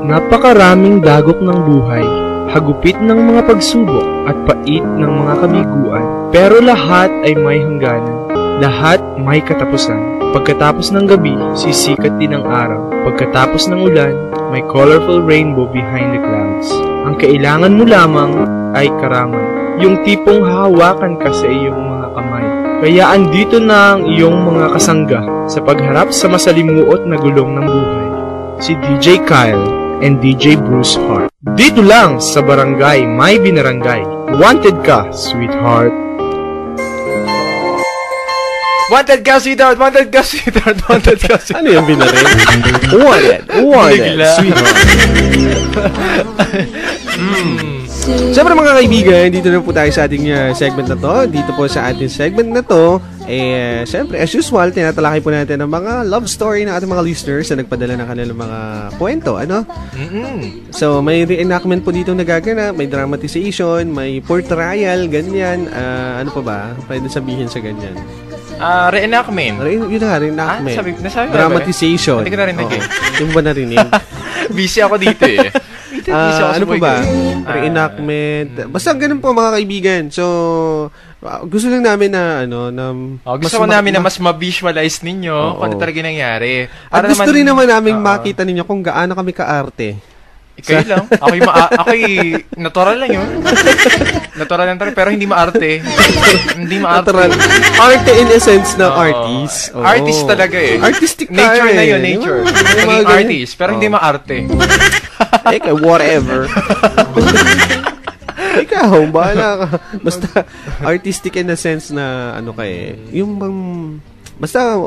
Napakaraming dagok ng buhay, hagupit ng mga pagsubok at pait ng mga kabiguan. Pero lahat ay may hangganan, lahat may katapusan. Pagkatapos ng gabi, sisikat din ang araw. Pagkatapos ng ulan, may colorful rainbow behind the clouds. Ang kailangan mo lamang ay karamay, yung tipong hahawakan ka sa iyong mga kamay. Kaya andito na ang iyong mga kasangga sa pagharap sa masalimuot na gulong ng buhay. Si DJ Kyle and DJ Bruce Hart. Dito lang sa Barangay May Binarangay. Wanted ka, sweetheart. Wanted ka, sweetheart! Wanted ka, sweetheart! Wanted ka, sweetheart! Ano yung binarin? Wanted, sweetheart. Siyempre mga kaibigan, dito na po tayo sa ating segment na to. Dito po sa ating segment na to, siyempre, as usual, tinatalakay po natin ang mga love story ng ating mga listeners na nagpadala ng kanilang mga kwento, ano? So, may reenactment po dito nagaganap, may dramatization, may portrayal, ganyan. Ano pa ba? Pwede sabihin sa ganyan. Reenactment. Yun na, reenactment. Nasabi dramatization. Hindi ko narinig eh. Yung ba narinig? Busy ako dito eh. Ano pa ba? Reenactment. Basta ganun po mga kaibigan. So, gusto lang namin na gusto ko namin na mas ma-visualize ninyo kung ano talaga nangyari. At gusto rin naman namin makita ninyo kung gaano kami ka-arte. Ikaw lang. Ako'y natural lang yun. Natural lang talaga, pero hindi maarte. Hindi maarte. Arte in essence na artist. Artist talaga eh. Artistic nature na yun, nature. Maging artist, pero hindi maarte. Whatever. Ikaw, bahala ka. Basta artistic in the sense na yung bang basta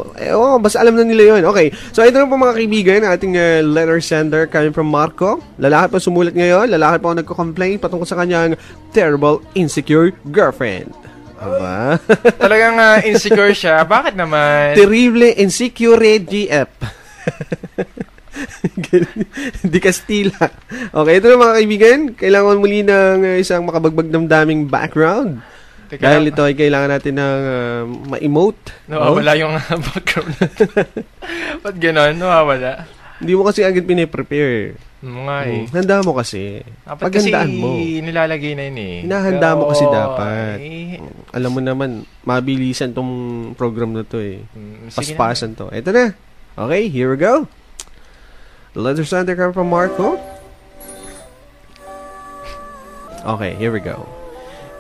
alam na nila yun. Okay, so ito na po mga kaibigan, ating letter sender coming from Marco. Lalaki pa sumulat ngayon, lalaki pa nagko-complain patungkol sa kanyang terrible, insecure girlfriend. Aba? Talagang insecure siya. Bakit naman? Terrible, insecure GF. Di Kastila. Okay, ito na mga kaibigan. Kailangan muli ng isang makabagbag damdaming background. Dahil ito ay kailangan natin ng ma-emote. Nawawala yung background natin. Ba't gano'n? Nawawala. Hindi mo kasi agad piniprepare. Nga eh. Handa mo kasi. Paghandaan mo. Kasi nilalagay na yun eh. Hinahanda mo kasi dapat. Alam mo naman, mabilisan tong program na to eh. Paspasan to. Ito na. Okay, here we go. The letter sender come from Marco. Okay, here we go.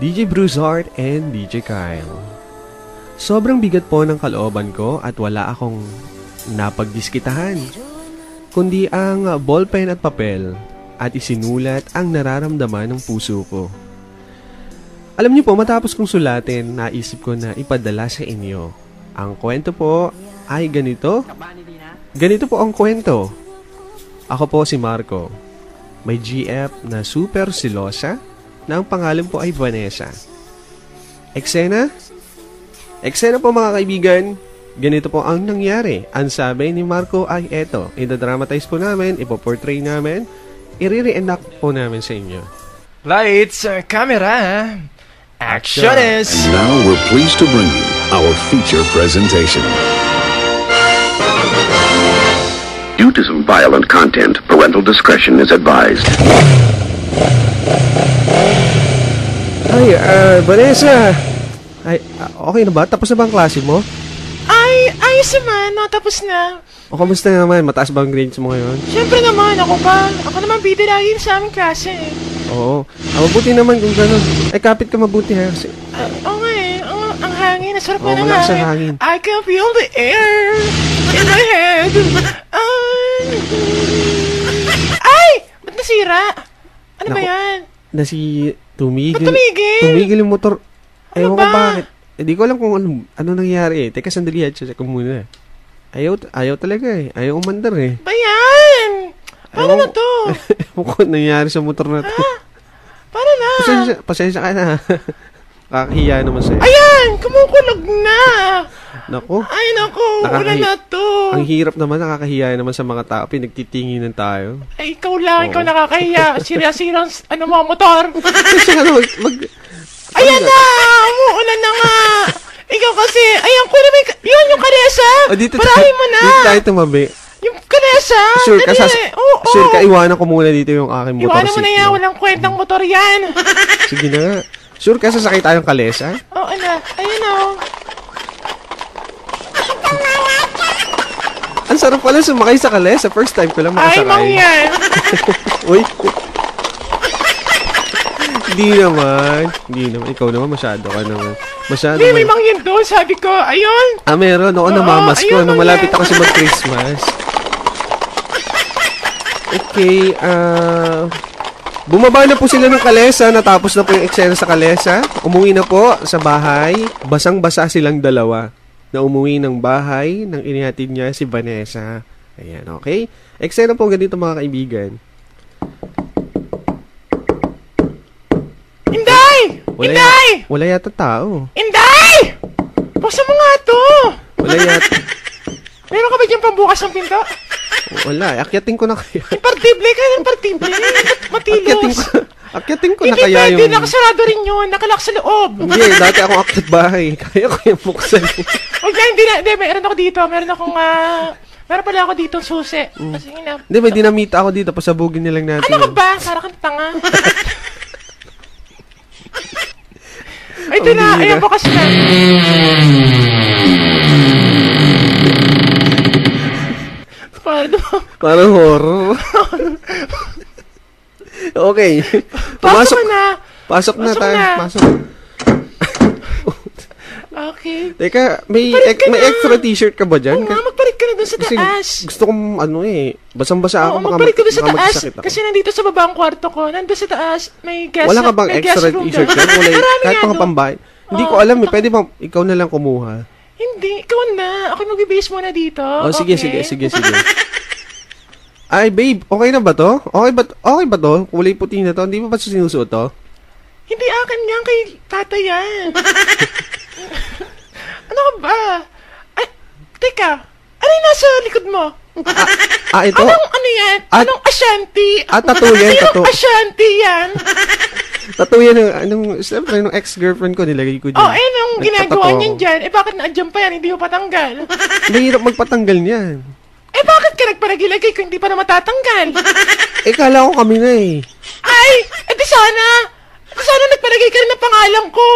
DJ Bruce Hart and DJ Kyle. Sobrang bigat po ng kalooban ko at wala akong napagdiskitahan, kundi ang ballpen at papel at isinulat ang nararamdaman ng puso ko. Alam niyo po, matapos kong sulatin, naisip ko na ipadala sa inyo. Ang kwento po ay ganito. Ganito po ang kwento. Ako po si Marco. May GF na super silosa na ang pangalan po ay Vanessa. Eksena po mga kaibigan, ganito po ang nangyari. Ang sabi ni Marco ay eto. Idadramatize po namin, ipoportray namin, i-re-enact po namin sa inyo. Lights, camera, action is... And now we're pleased to bring you our feature presentation. Due to some violent content, parental discretion is advised. Ay, Vanessa. Ay, okay na ba? Tapos na ba ang klase mo? Ay, ayos naman. No, tapos na. O, kamusta naman? Mataas ba ang grades mo ngayon? Siyempre naman, ako pa. Ako naman bida lagi sa aming klase. Oo. Mabuti naman kung gano'n. Ay, kapit ka mabuti ha. Oo nga eh. Ang hangin. Nasarap na ng malakas ang hangin. I can feel the air in my head. Ay! Ba't nasira? Ano ba yan? Tumigil. Ba't tumigil? Tumigil yung motor. Ano Ewan ko bakit. Hindi ko alam kung ano nangyari eh. Teka, sandali at check ko muna. Ayaw talaga eh. Ayaw umandar eh. Bayan! Paano na to? Ewan ko nangyari sa motor na to. Paano na? Pasensya ka na. Kakahiya naman sa'yo. Ayan! Kumukulog na! Naku. Ay, naku. Wala na to. Ang hirap naman, nakakahiya naman sa mga tao. Pinagtitinginan tayo. Ay, ikaw lang. Ikaw nakakahiya. Sira-sirang mga motor. Ayan na! Umuulan na nga! Ikaw kasi, ayan ko naman, yun yung karesa! Dito parahin mo na! Dito tayo tumabi. Kalesa! Sure ka, Oo. sure ka, iwanan ko muna dito yung aking motorsiklo. Iwanan mo na yan, walang kwentang motor yan. Sige na nga. Sure ka, sasakay tayong kalesa? Oo na, ayun o. Ang sarap pala sumakay sa kalesa. First time ko lang makasakay. Ay, mang yan. Uy. Hindi naman. Ikaw naman, masyado ka naman. Masyado Hindi, may mang yan doon. Sabi ko, ayun. Meron. Oo, namamas ko. ayun, Nung mang malapit yan. ako sa mag-Christmas. Okay, bumaba na po sila ng kalesa. Natapos na po yung eksena sa kalesa. Umuwi na po sa bahay. Basang-basa silang dalawa na umuwi ng bahay nang inihatid niya si Vanessa. Ayan, okay? Eksena po ganito mga kaibigan. Inday! Inday! Wala yata tao. Inday! Buksan mo nga to. Wala yata. Meron ka ba dyan pambukas ng pinto? Wala. Akyatin ko na kaya. Impartible ka, impartible. Matilos. Akyatin ko na Hindi kaya pwede, yung... nakasarado rin yun. Nakalak sa loob. Hindi, dati akong akyat bahay. Kaya ko yung buksan. Huwag na, hindi, meron ako dito. Meron pala ako dito susi. Kasi Hindi, may dinamita ako dito. Pasabugin nilang natin. ano ka ba? Para kang tanga. Ay, ito na. Ayan, bukas na. Parang horror. Okay. Pasok na. Pasok na tayo. Pasok. Okay. Teka, may extra t-shirt ka ba dyan? Oo nga, magpalit ka na dun sa Kasi taas. gusto kong basang-basa ako. Oo, magpalit ka dun sa taas. Kasi nandito sa baba ang kwarto ko. Nandun sa taas, may guest wala ka bang may extra guest room t-shirt doon. dyan? Kahit Marami mga pambahay. Hindi ko alam eh. Pwede ba ikaw na lang kumuha? Hindi, ikaw na. Ako magbibihis muna dito. Oh, sige. Okay? Ay, babe, okay na ba to? Okay ba to? Kulay puti na to. Hindi ba sinusuot to? Hindi akin yan, kay tata yan. Ano ka ba? Ay, teka. Ano yung nasa likod mo? Ito? Ano yan? Anong Ashanti? Tattoo yan, tattoo. Ashanti yan? Tattoo yan. Siyempre, nung ex-girlfriend ko, nilagay ko dyan. Oh, anong ginagawa niyan dyan? Bakit naandyan pa yan? Hindi mo patanggal? Mahirap magpatanggal niyan. Bakit ka nagparagilagay kung hindi pa na matatanggal? Kala ko kami na eh. Ay, di sana nagpalagay ka rin ng pangalan ko.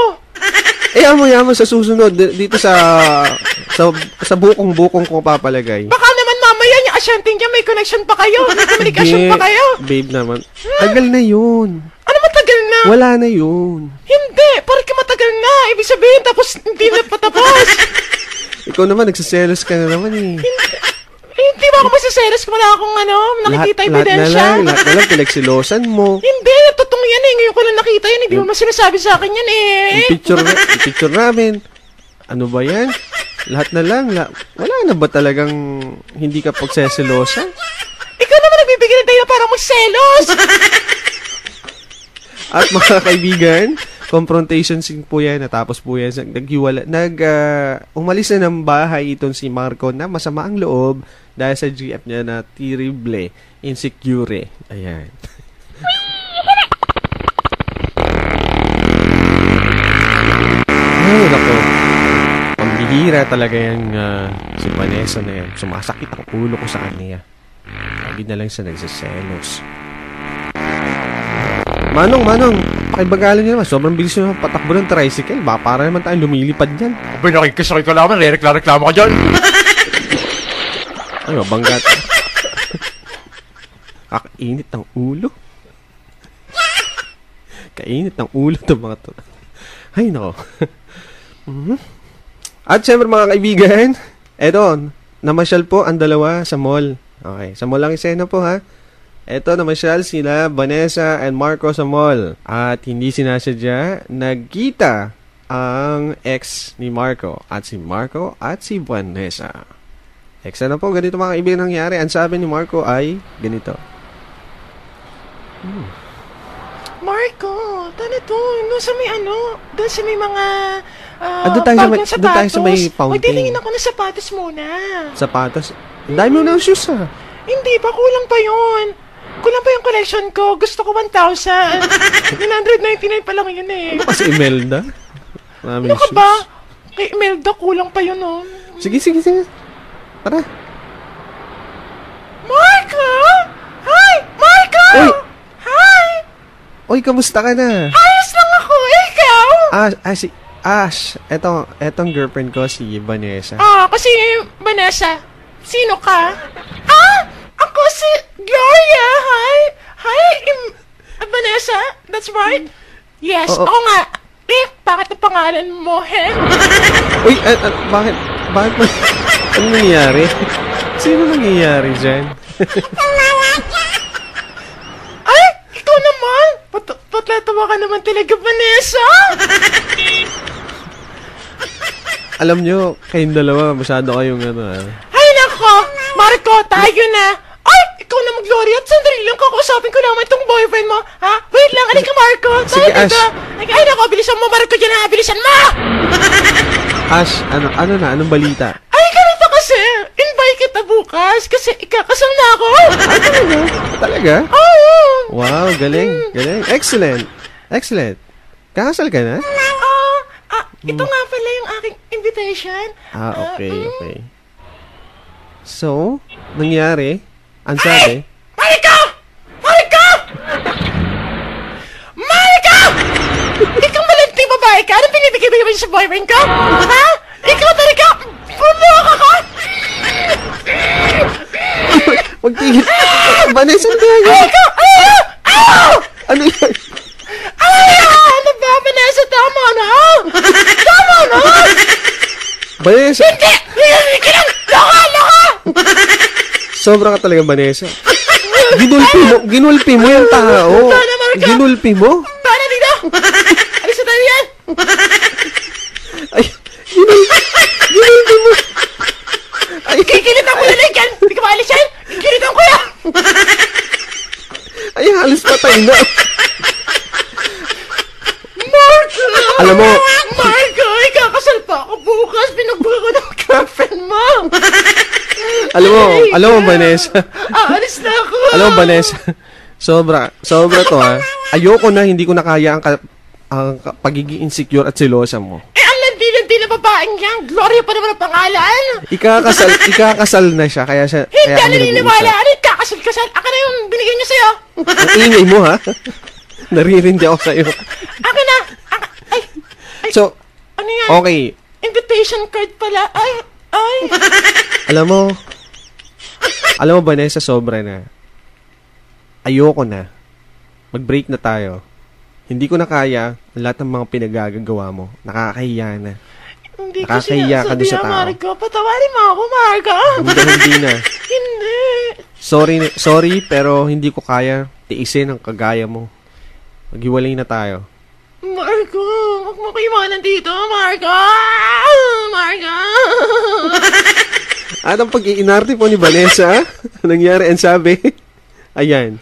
Yaman sa susunod, dito sa bukong-bukong ko papalagay. Baka naman mamaya yung Ashanti niya may connection pa kayo. May communication pa kayo. Babe naman. Tagal na yun. Ano matagal na? Wala na yun. Hindi, parang ka matagal na. Ibig sabihin, tapos hindi na patapos. Ikaw naman, nagsiselos ka na naman eh. Hindi ba ako masiselos kung wala akong nakikita ebidensya? Lahat na lang, pinagsilosan mo. Hindi, totoo yan eh. Ngayon ko lang nakita yan. Hindi mo masinasabi sa akin yan eh. Yung picture namin. Ano ba yan? Lahat na lang. Wala na ba talagang hindi ka pagseselosan? Ikaw naman nagbibigay ng dahilan para magselos. At mga kaibigan, confrontation scene po yan. Natapos po yan. Umalis na ng bahay itong si Marco na masama ang loob dahil sa GF niya na terrible, insecure. Ayan. Ay, nako. Pambihira talaga yan si Vanessa na yan. Sumasakit ang ulo ko sa kanya. Lagi na lang siya nagsiselos. Manong, pakibagalan niyo naman. Sobrang bilis nyo patakbo ng tricycle. Baka para naman tayong lumilipad dyan. Abay, nakikisakay ka naman. Reklamo ka dyan. Ay, mabanggat. Kakainit ng ulo. Kainit ng ulo itong mga to. Ay, nako. At syempre mga kaibigan, eto, namasyal po ang dalawa sa mall. Okay, sa mall ang isena po ha. Eto, namasyal sila Vanessa and Marco sa mall. At hindi sinasadya, nagkita ang ex ni Marco. At si Marco at si Vanessa. Eksena po, ganito mga kaibigan nangyari. Ang sabi ni Marco ay ganito. Marco, to? Doon sa may mga doon tayo sa may fountain. Magtitingin ako ng sapatos muna. Sapatos? Ang dami mo ng shoes ha. Hindi pa, kulang pa yun. Kulang pa yung collection ko. Gusto ko 1,000. 999 pa lang yun eh. Ano kasi Imelda? Ano ka ba? Kay Imelda, kulang pa yun oh. Sige. Tara. Oy, kamusta ka na? Ayos lang ako, ikaw? Si Ash. Etong girlfriend ko, si Vanessa. Kasi Vanessa, sino ka? Ako si Gloria, hi, Vanessa, that's right? Yes, Oo. oo nga. Bakit ang pangalan mo, Uy, bakit mo? Ano nangyayari? Sino nangyayari dyan? Ay, ikaw naman! Patatawa ka naman talaga, Vanessa! Alam nyo, kayong dalawa, masyado kayong Ay, nako! Marco, tayo na! Ay, ikaw naman, Gloria, at sandali lang kakausapin ko naman itong boyfriend mo, ha? Wait lang, alika, Marco! Sige, Tayo Ash. dito. Ay, nako, bilisan mo, Marco, dyan na! Bilisan mo! Ash, anong balita? Ay, ganito kasi! Invite kita bukas kasi ikakasal na ako! Ay, Talaga? Oo! Wow, galing. Excellent. Kakasal ka na? Ito nga pala yung aking invitation. Okay. So, nangyari? Ang sabi? Marika! Ikaw malanting babae ka? Anong pinibigay-bigay mo sa boyfriend ko? Ha? Ikaw talaga? Bumuka ka? Magtigil. Vanessa, ano kaya? Ikaw! Ano yan? Ano ba, Vanessa? Tama na! Vanessa, Hindi lang! Loka! sobra ka talaga, Vanessa. Ginulpi mo yung tao. Sana, Marika. Ginulpi mo? Para dito! Alis na tayo yan! Ay, ginulpi mo. Ay, Kikilitan ko na lang yan! Hindi ka maalis yan! Kikilitan ko yan! ay, halos patay na. Marco! Alam mo, Marco, ikakasal pa ako bukas. Pinagbuka ko ng girlfriend mo. alam mo, Vanessa. Aalis na ako. Alam mo, Vanessa, sobra to, ha. Ayoko na, hindi ko na kaya ang pagiging insecure at selosa mo. Ang landi-landi na babaeng yan. Gloria pa naman ang pangalan. Ikakasal na siya, kaya siya, Hindi kaya kami naniniwala. nag-uusap. Ano yung kakasal-kasal? Aka na yung binigay niya sa'yo. Ang ingay mo, ha? Naririndi ako sa'yo. Aka na. So, Ano yan? okay. Invitation card pala. Ay. Alam mo, Vanessa, sobra na. Ayoko na. Mag-break na tayo. Hindi ko na kaya ang lahat ng mga pinagagagawa mo. Nakakahiya na. Hindi ko Nakakahiya ka doon sa sinasabi, tao. Marco. Patawarin mo ako, Marco. Hindi na. Hindi. Sorry, pero hindi ko kaya tiisin ang kagaya mo. Maghiwalay na tayo. Marco, huwag mo ko iwanan dito, Marco! Anong pag-iinarte po ni Vanessa? Nangyari ang sabi? Ayan.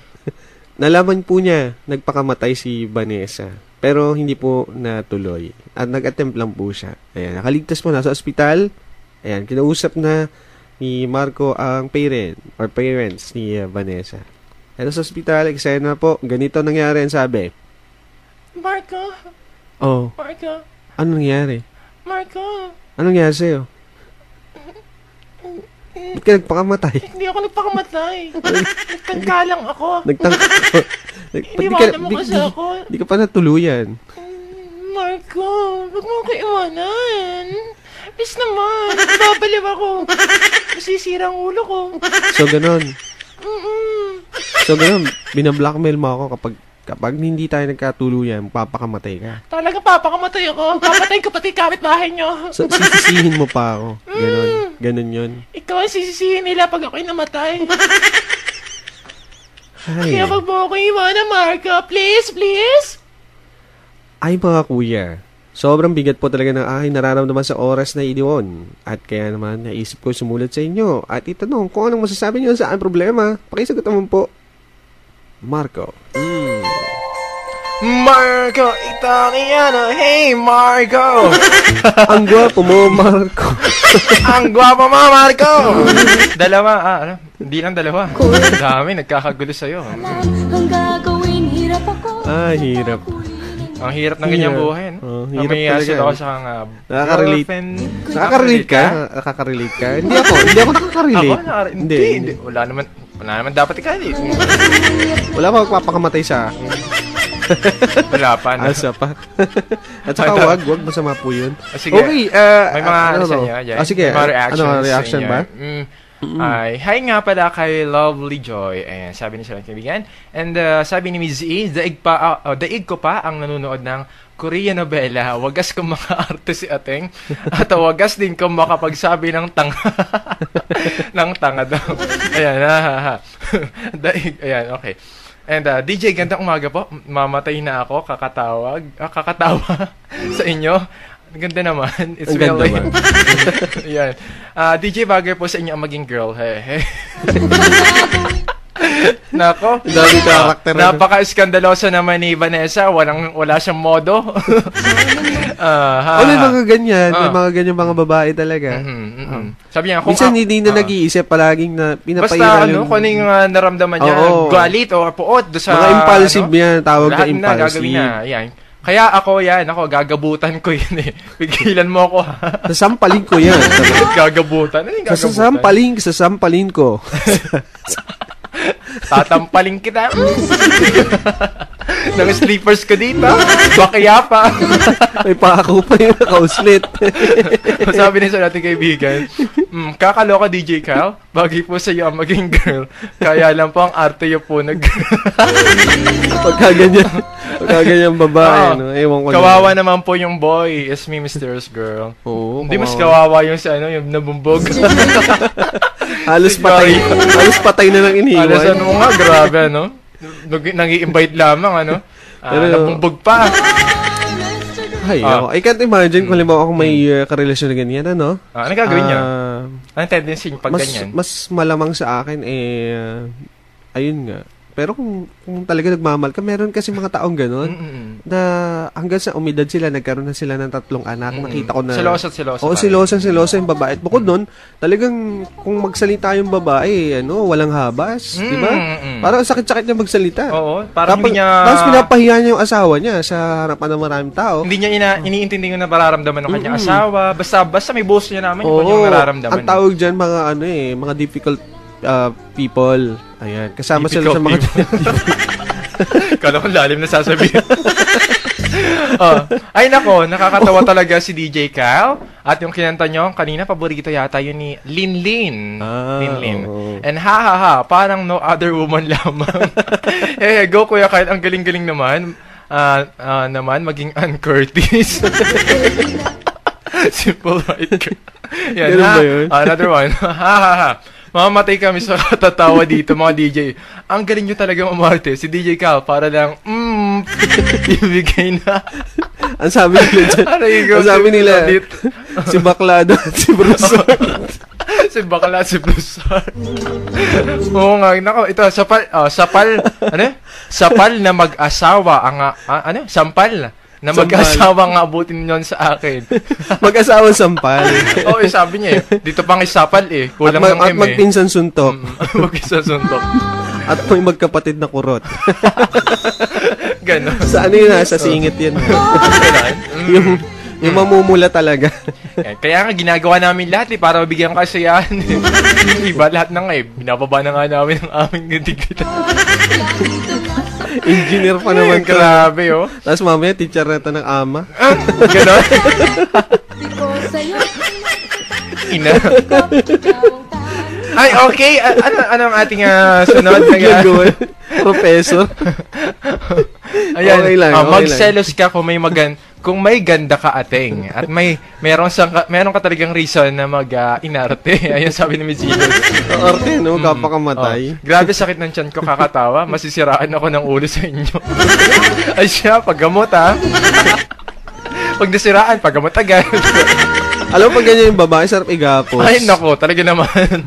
Nalaman po niya, nagpakamatay si Vanessa. Pero hindi po natuloy. At nag-attempt lang po siya. Ayan, nakaligtas po, nasa ospital. Ayan, kinausap na ni Marco ang parents ni Vanessa. Ayan, sa ospital, eksena po. Ganito nangyari ang sabi. Marco, Oh, ano nangyari? Marco, Ano nangyari sa'yo? Ba't ka nagpakamatay? hindi ako nagpakamatay. Nagtangka lang ako. Iniwanan mo kasi ako. Di ka pa natuluyan. Marco, huwag mo ko iwanan. Please naman, babaliw ako. Masisira ang ulo ko. So, ganon. Binablockmail mo ako kapag hindi tayo nagkatuluyan, papakamatay ka. Talaga papakamatay ako. Papatay ko pati kapitbahay nyo. So, sisisihin mo pa ako. Ganon yun. Ikaw ang sisisihin nila pag ako'y namatay. Ay, Kaya wag mo ako iwanan, Marco. Please. ay mga kuya, sobrang bigat po talaga ng aking nararamdaman sa oras na idiyon. At kaya naman, naisip ko sumulat sa inyo at itanong kung anong masasabi niyo sa aking problema. Pakisagot naman po. Marco. Marco Italiano, hey Marco! Ang gwapo mo, Marco. Ang gwapo mo, Marco! Dalawa, hindi lang dalawa. Dami, nagkakagulo sa'yo. Ang gagawin, hirap ako. Hirap. Ang hirap ng ganyang buhay, no? Oh, Ang hirap may talaga. asid ako sa Nakaka-relate. girlfriend. Nakaka-relate ka? Nakaka-relate ka? Hindi ako nakaka-relate. Ako? Hindi. Wala naman dapat ikaw. Wala pa magpapakamatay sa akin. Wala pa, no? Asa pa. At saka wag masama po yun. Sige. Okay, may mga ano sa inyo. Yeah. Sige, may mga reaction ba? Ay, hi nga pala kay Lovely Joy. Ayan, sabi ni silang kaibigan. And sabi ni Ms. E, daig ko pa ang nanonood ng Korean novela. Wagas kong maka-arte si Ateng. At wagas din kong makapagsabi ng tanga. ng tanga daw. Ayan, daig. Ayan, okay. And DJ, gandang umaga po. Mamatay na ako, kakatawa sa inyo. Ganda naman. It's real life. Yan. DJ, bagay po sa inyo ang maging girl. Hey. Nako. Dami karakter. Napaka-iskandaloso naman ni Vanessa. Wala siyang modo. May mga ganyan. May mga ganyan mga babae talaga. Sabi niya, kung minsan hindi na nag-iisip, palaging na pinapairal basta kung ano yung naramdaman niya, galit o puot sa mga impulsive yan, tawag na impulsive. Lahat na gagawin na, yan. Kaya ako, gagabutan ko yun eh. Pigilan mo ako, ha? Sasampalin ko yan. Gagabutan? Ano yung gagabutan? Sasampalin ko. Tatampaling kita. Nang sleepers ko dito. Bakaya pa. May pako pa yung nakauslit. Sabi niya sa nating kaibigan, kakaloka DJ Kyle, bagay po sa iyo ang maging girl. Kaya lang po ang arte yung po Pagkaganyan babae, no? Ewan ko kawawa naman po yung boy. It's me, mysterious girl. Oo. Hindi mas kawawa yung yung nabumbog. Halos patay na lang iniwan. Halos nga, grabe, ano? Nang-i-invite lamang, ano? Nabumbog pa. Ay, I can't imagine kung halimbawa ako may karelasyon na ganyan, ano? Ano gagawin niya? Anong tendency niya pag ganyan? Mas malamang sa akin, ayun nga. Pero kung talaga nagmamahal ka, meron kasi mga taong gano'n na hanggang sa umidad sila, nagkaroon na sila ng 3 anak. Nakita ko na... Siloso. Oo, siloso yung babae. At bukod nun, talagang kung magsalita yung babae, walang habas. Di ba? Parang sakit-sakit niya magsalita. Oo. Parang hindi niya... Tapos pinapahiya niya yung asawa niya sa harapan ng maraming tao. Hindi niya iniintindi yung nararamdaman ng kanyang asawa. Basta may boss niya naman yung kanyang nararamdaman. Ang tawag dyan mga difficult people. Ayan. Kasama sila sa mga... Kala ko lalim na sasabihin. Ay nako, nakakatawa talaga si DJ Kyle. At yung kinanta nyo, kanina paborito yata yun ni Linlin. Linlin. And parang no other woman lamang. Go Kuya Kyle, ang galing-galing naman. Naman, maging Ann Curtis. Simple right girl. Yan, another one. Mamamatay kami sa katatawa dito, mga DJ. Ang galing nyo talaga umarte. Si DJ Cal, para lang, ibigay na. Ang sabi nila, si Bakla at si Broussard. Si Bakla, si Broussard. Oo nga, nako, ito, sapal na mag-asawa, sampal na mag-asawa nga abutin nyon sa akin. Mag-asawa sampal. Oo, sabi niya dito pang isapal kulang ng at magpinsan suntok. Magpinsan suntok. At may magkapatid na kurot. Ganon. Sa sa singit yan. Yung mamumula talaga. Kaya nga, ginagawa namin lahat para mabigyan kasiyahan. Iba lahat na nga binababa na nga namin ang aming dignidad. Engineer pa naman. Grabe, Tapos mamaya, teacher neta ng ama. Ganon? Ina. Ay, okay. Ano ang ating sunod na gagawin? Professor. Ayan. Okay lang, magselos ka kung may ganda ka Ateng at meron ka talagang reason na inarte. Ayun sabi ni Miss Gino. Arte, kapakamatay. Grabe sakit ng tiyan ko, kakatawa. Masisiraan ako ng ulo sa inyo. Ay siya, paggamot Pag nasiraan, paggamot agad. Alam mo, pag ganyan yung babae, sarap igapos. Ay nako, talaga naman.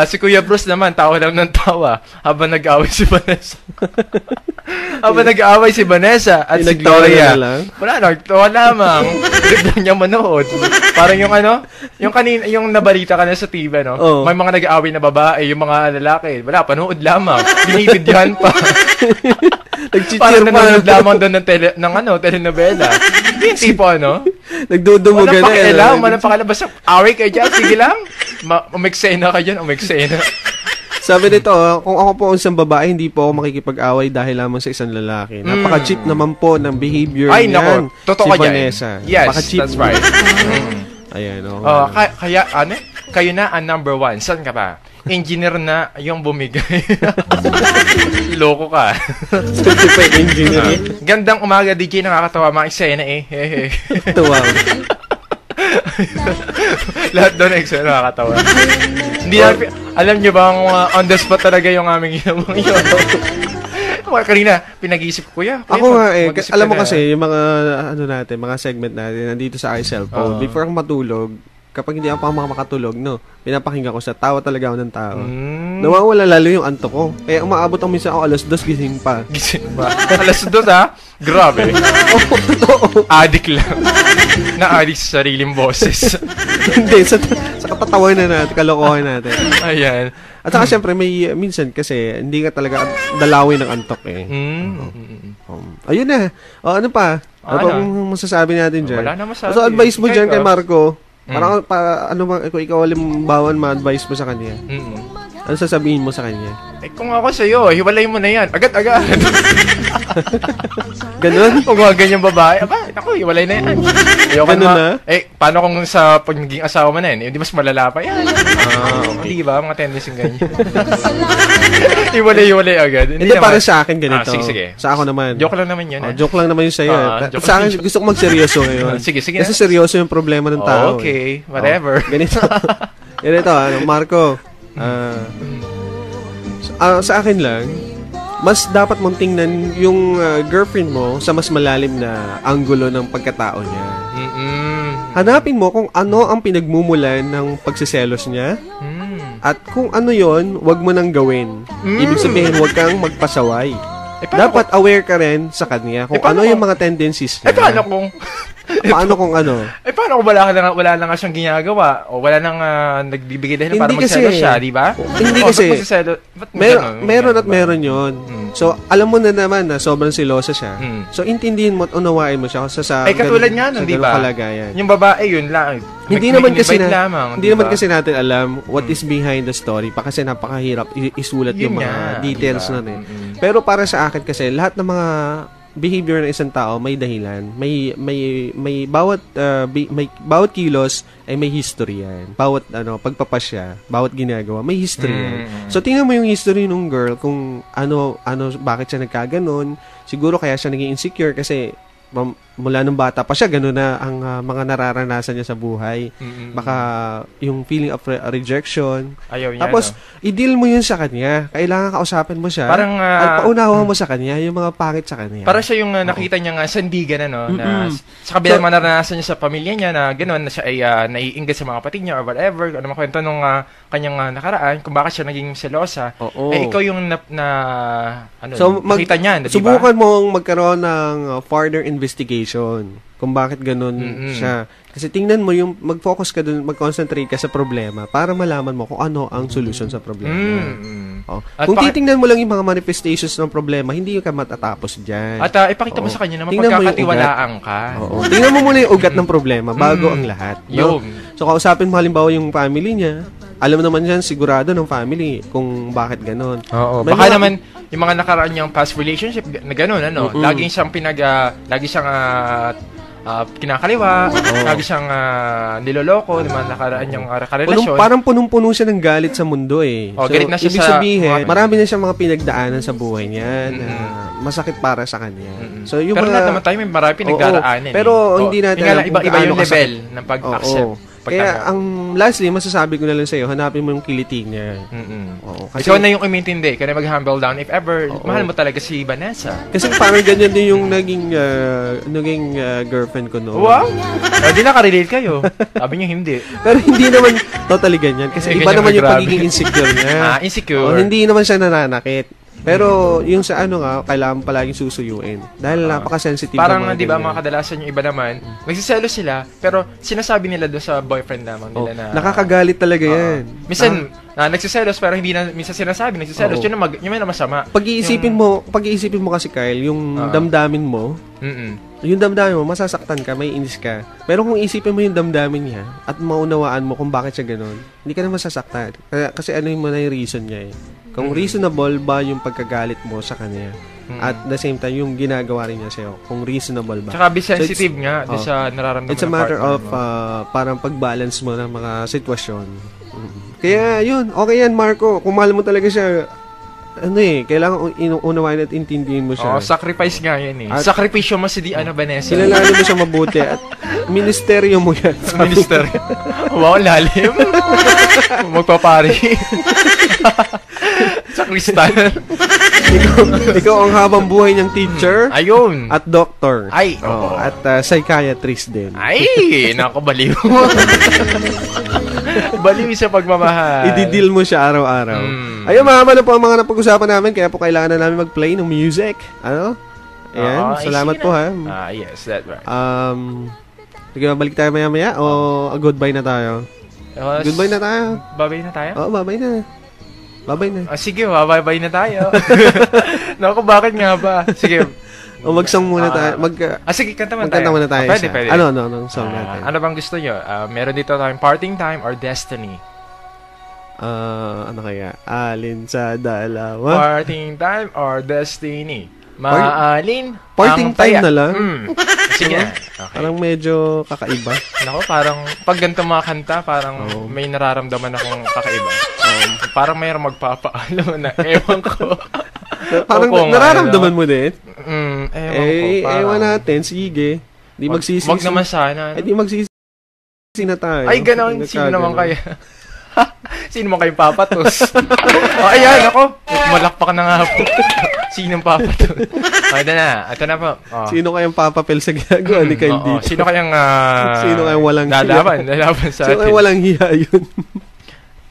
Si Kuya Bruce naman, tawa lang ng tawa habang nag-away si Vanessa. At si Gloria. Wala, nagtawa lamang. Ganda niya manood. Parang yung nabalita ka na sa TV, may mga nag-aaway na babae, yung mga lalaki. Wala, panood lamang. Binibidyahan pa. Parang nanonood lamang doon ng telenovela. Yung tipo, nagdudumugan na. Walang pakialam. Basta away kayo dyan. Sige lang. Umeksena ka dyan. Sabi nito, kung ako po isang babae, hindi po ako makikipag-away dahil lamang sa isang lalaki. Napaka-cheap naman po ng behavior Ay, niyan. nako. Totoo si ka dyan. Vanessa. Yes, Napaka-cheap. that's right. Ayan, Kaya, kayo na ang number 1. Saan ka ba? Engineer na yung bumigay. Loko ka. Certified engineer. Gandang umaga, DJ. Nakakatawa. Mga eksena eh. Tuwa. Lahat doon eksena nakakatawa. Hindi alam nyo bang on the spot talaga yung aming ginawang yun? Kanina, pinag-iisip ko, kuya. Ako nga alam mo kasi, yung mga, mga segment natin, nandito sa iCellphone, before ako matulog, kapag hindi ako pa makatulog, pinapakinggan ko sa tawa talaga ako ng tao. Nawawala lalo yung antok ko. Kaya umaabot ako minsan ako 2:00 gising pa. Gising ba? 2:00 ha? Grabe. Totoo. Addict lang. Na-addict sa sariling boses. Hindi, sa katatawanan natin, kalokohan natin. Ayan. At saka syempre, minsan kasi, hindi ka talaga dalawin ng antok eh. Ayun na. Ano pa? Ano pang masasabi natin dyan? Wala na masabi. So, advice mo dyan kay Marco, parang, kung ikaw halimbawa ma-advise mo sa kanya, ano sasabihin mo sa kanya? Kung ako sa'yo, hiwalay mo na yan. Agad-agad. Ganun? Kung mga ganyang babae, ako, hiwalay na yan. Ganun na? Paano kung sa pag naging asawa mo na yan? Hindi mas malala pa yan. Hindi ba? Mga tendency ganyan. Hiwalay agad. Hindi, para sa akin ganito. Sige. Sa ako naman. Joke lang naman yun. Joke lang naman yun sa'yo. Sa akin, gusto ko magseryoso ngayon. Sige. Kasi seryoso yung problema ng tao. Okay, whatever. Ganito, Marco. Sa akin lang, mas dapat mong tingnan yung girlfriend mo sa mas malalim na anggulo ng pagkatao niya. Hanapin mo kung ano ang pinagmumulan ng pagsiselos niya. At kung ano yon, wag mo nang gawin. Ibig sabihin, wag kang magpasaway. Dapat aware ka rin sa kanya kung ano yung mga tendencies niya. Paano kung ano? Paano kung wala na nga siyang ginagawa? O wala nang nagbibigay dahil para magselos siya, di ba? Hindi kasi. Meron yun. So, alam mo na naman na sobrang silosa siya. So, intindihin mo at unawain mo siya sa katulad nga nun, di ba? Kalagayan. Yung babae, yun lang. Hindi naman kasi natin alam what is behind the story pa kasi napakahirap isulat yung mga details na rin. Pero para sa akin kasi, lahat ng mga behavior ng isang tao may dahilan. May bawat kilos ay may history yan. Bawat pagpapasya, bawat ginagawa, may history yan. So tingnan mo yung history ng girl kung bakit siya nagkaganon. Siguro kaya siya naging insecure kasi mula nung bata pa siya, gano'n na ang mga nararanasan niya sa buhay. Baka yung feeling of rejection. Ayaw niya. Tapos, i-deal mo yun sa kanya. Kailangan kausapin mo siya. Parang, at paunawa mo sa kanya yung mga pangit sa kanya. Para siya yung nakita niya nga sandigan, na sa kabilang naranasan niya sa pamilya niya na gano'n, na siya ay naiinggit sa mga kapatid niya or whatever. Ano makwento nung kanyang nakaraan, kung bakit siya naging selosa. Ikaw yung nakita niya. Subukan mong magkaroon ng further investigation kung bakit ganun siya. Kasi tingnan mo yung mag-focus ka dun, mag-concentrate ka sa problema para malaman mo kung ano ang solusyon sa problema. Kung titingnan mo lang yung mga manifestations ng problema, hindi ka matatapos dyan. At ipakita mo sa kanya na mapagkakatiwalaan ka. Tingnan mo muna yung ugat ng problema bago ang lahat. So, kausapin mo halimbawa yung family niya. Alam naman yan, sigurado ng family kung bakit ganun. Baka naman yung mga nakaraan niyang past relationship na ganun, laging siyang kinakaliwa, lagi siyang niloloko, ng mga nakaraan niyang karelasyon. Parang punong-puno siya ng galit sa mundo eh. So, galit na siya ibig sabihin, marami na siyang mga pinagdaanan sa buhay niya na masakit para sa kanya. So, yung pero lahat naman tayo may marami pinagdaraanan. Pero hindi natin alam iba yung level ng pag-accept. Kaya lastly, masasabi ko na lang sa'yo, hanapin mo yung kiliti niya. Kasi ikaw na yung umintindi, ikaw na mag-humble down if ever mahal mo talaga si Vanessa. Kasi parang ganyan din yung naging girlfriend ko noon. Wow! Hindi nakarelate kayo. Sabi niyo hindi. Pero hindi naman totally ganyan. Kasi iba naman yung pagiging insecure niya. Insecure. Hindi naman siya nananakit. Pero yung sa kailangan palaging susuyuin. Dahil napaka-sensitive. Parang, di ba, mga kadalasan yung iba naman, nagsiselos sila, pero sinasabi nila doon sa boyfriend lamang nila na... Nakakagalit talaga yan. Minsan, nagsiselos, pero hindi na minsan sinasabi, nagsiselos. Yun na masama. Pag-iisipin mo kasi, Kyle, yung damdamin mo, yung damdamin mo, masasaktan ka, may inis ka. Pero kung isipin mo yung damdamin niya at maunawaan mo kung bakit siya ganun, hindi ka na masasaktan. Kasi ano yung muna yung reason niya eh. Kung reasonable ba yung pagkagalit mo sa kanya, at the same time, yung ginagawa rin niya sa'yo, kung reasonable ba. Tsaka be sensitive nga doon sa nararamdaman it's a matter of parang pag-balance mo ng mga sitwasyon. Kaya yun, okay yan Marco. Kung mahal mo talaga siya, kailangan unawain at intindihin mo siya. Sacrifice nga yan eh. Sakripisyo mo si Vanessa. Kilalanin mo siya mabuti at ministeryo mo yan. Ministeryo. Wow, lalim. Magpapari. Sa kristal. ikaw ang habang buhay niyang teacher. Ayun. At doctor. Ay. At psychiatrist din. Ay, nakabaliw. Baliw sa pagmamahal. I-deal mo siya araw-araw. Ayun, mahaba na po ang mga napag-usapan namin, kaya po kailangan na namin mag-play ng music. Ano? Ayan, salamat po ha. Yes, that's right. Sige, balik tayo maya-maya o goodbye na tayo? Goodbye na tayo. Babay na tayo? Oo, babay na. Babay na. Sige, babay na tayo. Naku, bakit nga ba? Sige. O magsang muna tayo. Sige, kanta muna tayo. Magkanta muna tayo. Pwede. Ano song natin? Ano bang gusto nyo? Meron dito tayong Parting Time or Destiny? Ano kaya? Alin sa dalawa? Parting Time or Destiny? Maalin Parting Time na lang? Sige. Okay. Parang medyo kakaiba. Naku, parang pag ganito mga kanta, parang may nararamdaman akong kakaiba. Parang mayroong magpapaalam na ewan ko. Parang nararamdaman mo din? Ewan ko. Ewan natin. Sige. Di magsisisi. Wag naman sana. Di magsisisi na tayo. Ay, gano'n. Sino naman kaya? Sino man kayong papatos? Ayan, ako. Malakpak na nga po. Sinong papatos? Ito na. Ito na po. Sino kayang papapel sa ginagawa ni Kyle dito? Sino kayang walang lalaban sa atin? Sino kayang walang hiya yun?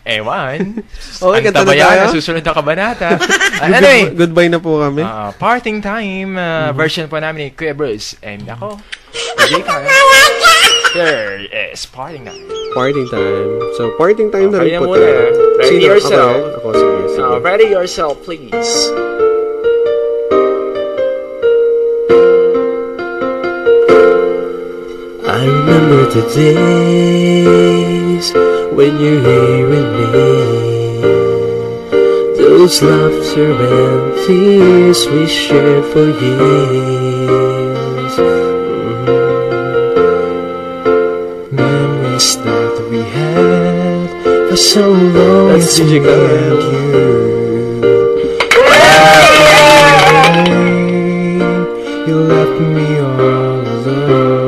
Ewan. Okay, kanta na tayo. Susunod na kabanata. Goodbye na po kami. Parting Time version po namin ni Kuya Bruce. And ako, there is Parting Time. Parting Time. So, Parting Time na rin po tayo. Ready yourself. Ako, sige. Ready yourself, please. I remember the days when you're here with me, those laughter and tears we shared for years. Memories that we had for so long. That's DJ Kyle. You left me all alone.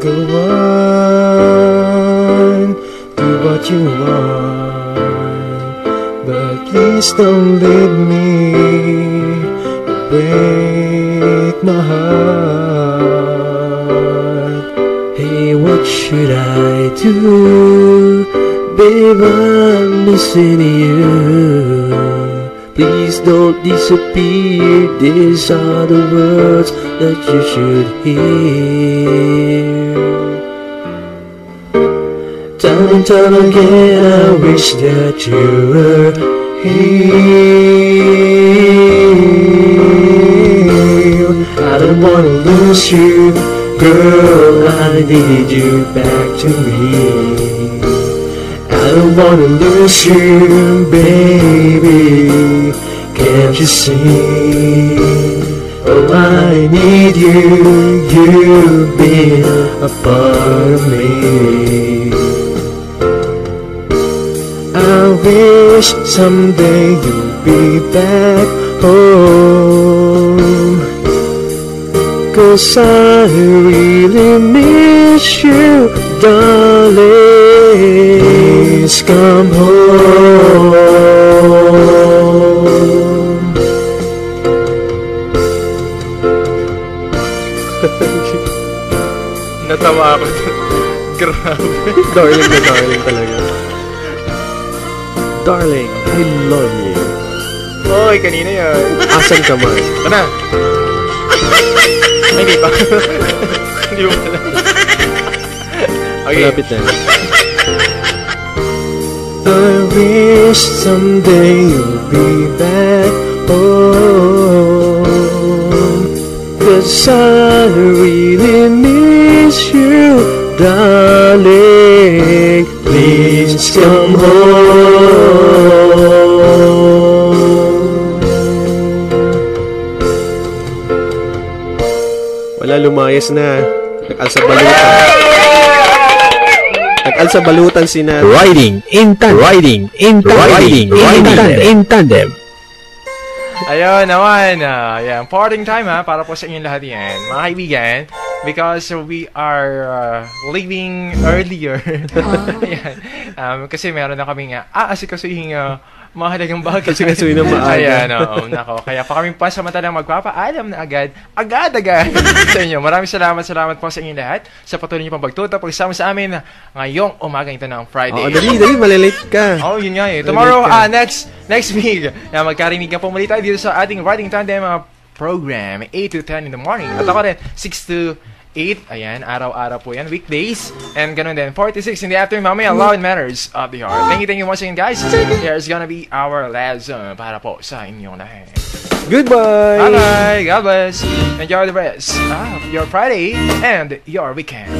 Go on, do what you want, but please don't leave me. You break my heart. Hey, what should I do? Babe, I'm missing you. Please don't disappear. These are the words that you should hear. Time and time again I wish that you were here. I don't wanna lose you, girl, I need you back to me. I don't wanna lose you, baby, can't you see? Oh, I need you, you've been a part of me. I wish someday you'll be back home, 'cause I really miss you, darling. Please come home. Natawa ako. Grabe. Darling na darling talaga. Darling, I love you. Oy, kanina yan. Asan ka man? Ito na. Ay, hindi pa. Hindi mo pala. Okay. Malapit na. I wish someday you'll be back home. 'cause I really miss you, darling. Please come home. Wala, lumayas na. Nag-alsa balutan sina. Riding in tandem. Ayun naman, yan, parting time para po sa inyong lahat yan, mga kaibigan, because we are leaving earlier. Ayan, kasi meron na kaming asikasuhing mahalagang bagay. Asikasuhin ng maaga. Ayan, nako. Kaya pa kami pasamantalang magpapaalam na agad sa inyo. Maraming salamat po sa inyong lahat sa patuloy niyo pang pagtuto, pagsama sa amin ngayong umagang ito ng Friday. Dali, malilate ka. Yun nga eh. Tomorrow, next week, magkarinig ka po muli tayo dito sa ating Riding Tandem program, 8 to 10 in the morning. At ako rin, 6 to 8, ayan, araw-araw po yan, weekdays, and ganun din, 4 to 6 in the afternoon, mamaya, Law and Matters of the Heart. Thank you once again, guys. Here's gonna be our last para po sa inyong lahat. Goodbye! Bye-bye, God bless, enjoy the rest of your Friday and your weekend.